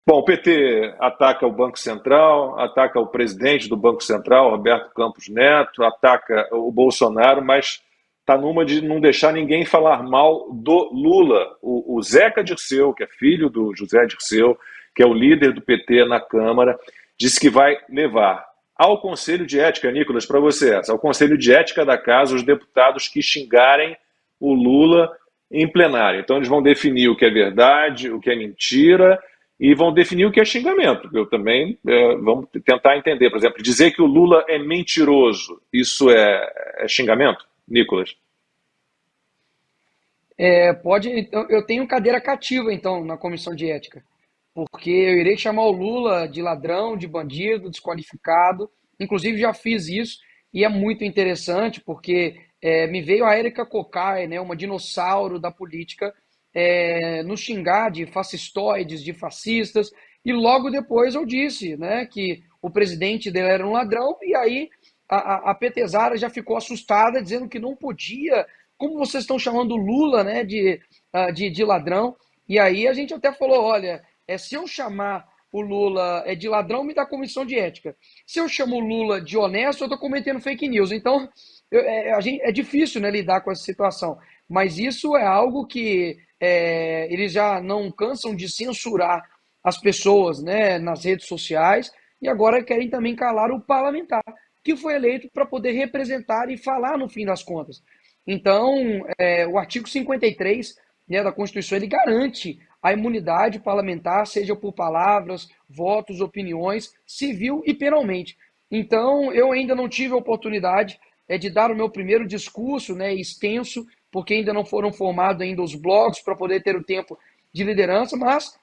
Bom, o PT ataca o Banco Central, ataca o presidente do Banco Central, Roberto Campos Neto, ataca o Bolsonaro, mas está numa de não deixar ninguém falar mal do Lula. O Zeca Dirceu, que é filho do José Dirceu, que é o líder do PT na Câmara, disse que vai levar ao Conselho de Ética, Nicolas, para você essa, ao Conselho de Ética da Casa, os deputados que xingarem o Lula em plenário. Então eles vão definir o que é verdade, o que é mentira, e vão definir o que é xingamento. Eu também vamos tentar entender, por exemplo, dizer que o Lula é mentiroso, isso é xingamento, Nicolas? Pode, então, eu tenho cadeira cativa, então, na comissão de ética, porque eu irei chamar o Lula de ladrão, de bandido, desqualificado. Inclusive, já fiz isso e é muito interessante, porque me veio a Érica Cocai, né, uma dinossauro da política, nos xingar de fascistoides, de fascistas, e logo depois eu disse, né, que o presidente dele era um ladrão, e aí a petezara já ficou assustada, dizendo que não podia, como vocês estão chamando o Lula, né, de ladrão. E aí a gente até falou, olha, se eu chamar o Lula de ladrão, me dá comissão de ética. Se eu chamo o Lula de honesto, eu estou cometendo fake news. Então, é difícil, né, lidar com essa situação. Mas isso é algo que eles já não cansam de censurar as pessoas, né, nas redes sociais, e agora querem também calar o parlamentar, que foi eleito para poder representar e falar no fim das contas. Então, o artigo 53, né, da Constituição, ele garante a imunidade parlamentar, seja por palavras, votos, opiniões, civil e penalmente. Então, eu ainda não tive a oportunidade de dar o meu primeiro discurso, né, extenso, porque ainda não foram formados ainda os blogs para poder ter o tempo de liderança, mas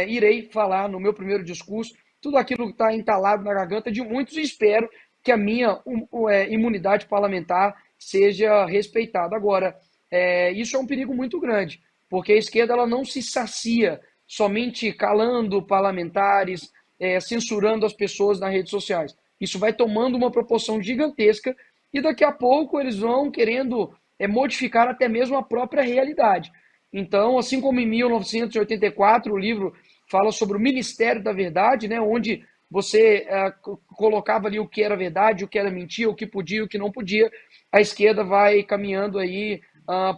irei falar no meu primeiro discurso tudo aquilo que está entalado na garganta de muitos e espero que a minha imunidade parlamentar seja respeitada. Agora, isso é um perigo muito grande, porque a esquerda ela não se sacia somente calando parlamentares, censurando as pessoas nas redes sociais. Isso vai tomando uma proporção gigantesca e daqui a pouco eles vão querendo modificar até mesmo a própria realidade. Então, assim como em 1984, o livro fala sobre o Ministério da Verdade, né, onde você colocava ali o que era verdade, o que era mentira, o que podia, o que não podia, a esquerda vai caminhando aí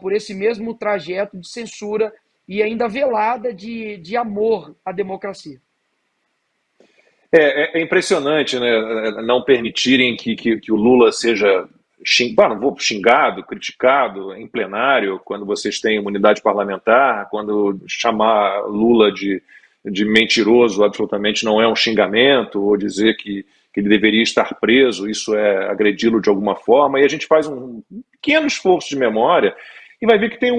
por esse mesmo trajeto de censura e ainda velada de amor à democracia. É impressionante, né, não permitirem que o Lula seja não vou xingado, criticado em plenário, quando vocês têm imunidade parlamentar, quando chamar Lula de mentiroso absolutamente não é um xingamento, ou dizer que ele deveria estar preso, isso é agredi-lo de alguma forma, e a gente faz um pequeno esforço de memória e vai ver que tem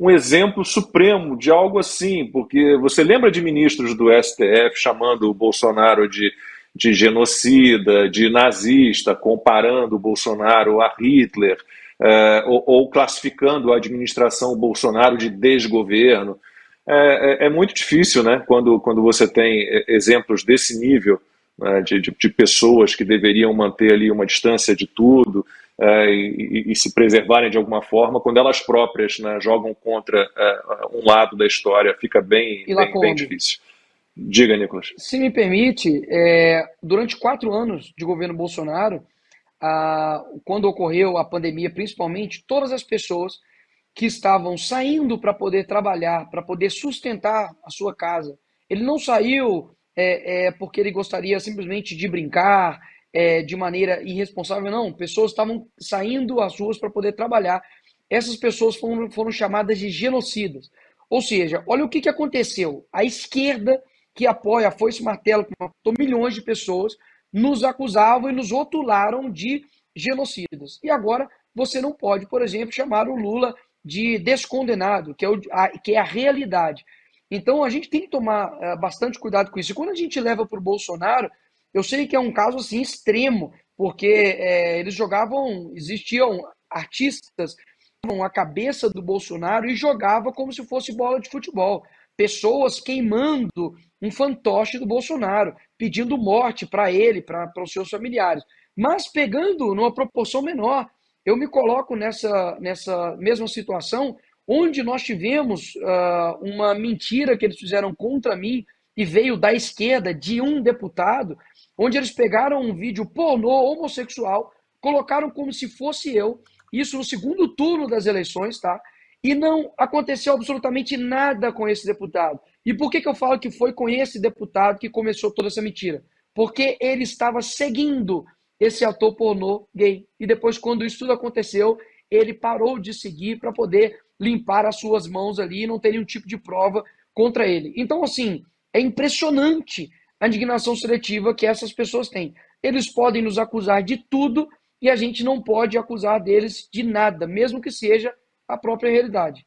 um exemplo supremo de algo assim, porque você lembra de ministros do STF chamando o Bolsonaro de genocida, de nazista, comparando o Bolsonaro a Hitler, ou classificando a administração Bolsonaro de desgoverno. É muito difícil, né, quando você tem exemplos desse nível, né, de pessoas que deveriam manter ali uma distância de tudo, e se preservarem de alguma forma, quando elas próprias, né, jogam contra um lado da história, fica E bem Lacombe, difícil. Diga, Nicolas. se me permite, durante 4 anos de governo Bolsonaro, quando ocorreu a pandemia, principalmente, todas as pessoas que estavam saindo para poder trabalhar, para poder sustentar a sua casa. Ele não saiu porque ele gostaria simplesmente de brincar de maneira irresponsável, não. Pessoas estavam saindo às ruas para poder trabalhar. Essas pessoas foram chamadas de genocidas. Ou seja, olha o que aconteceu. A esquerda, que apoia a foice e martelo, que matou milhões de pessoas, nos acusavam e nos rotularam de genocidas. E agora você não pode, por exemplo, chamar o Lula de descondenado, que é a realidade. Então a gente tem que tomar bastante cuidado com isso. E quando a gente leva para o Bolsonaro, eu sei que é um caso assim extremo, porque eles jogavam, existiam artistas a cabeça do Bolsonaro e jogava como se fosse bola de futebol. Pessoas queimando um fantoche do Bolsonaro, pedindo morte para ele, para os seus familiares. Mas pegando numa proporção menor, eu me coloco nessa mesma situação onde nós tivemos uma mentira que eles fizeram contra mim e veio da esquerda de um deputado, onde eles pegaram um vídeo pornô homossexual, colocaram como se fosse eu, isso no segundo turno das eleições, tá? E não aconteceu absolutamente nada com esse deputado. E por que, que eu falo que foi com esse deputado que começou toda essa mentira? Porque ele estava seguindo esse ator pornô gay. E depois, quando isso tudo aconteceu, ele parou de seguir para poder limpar as suas mãos ali e não ter nenhum tipo de prova contra ele. Então, assim, é impressionante a indignação seletiva que essas pessoas têm. Eles podem nos acusar de tudo e a gente não pode acusar deles de nada, mesmo que seja a própria realidade.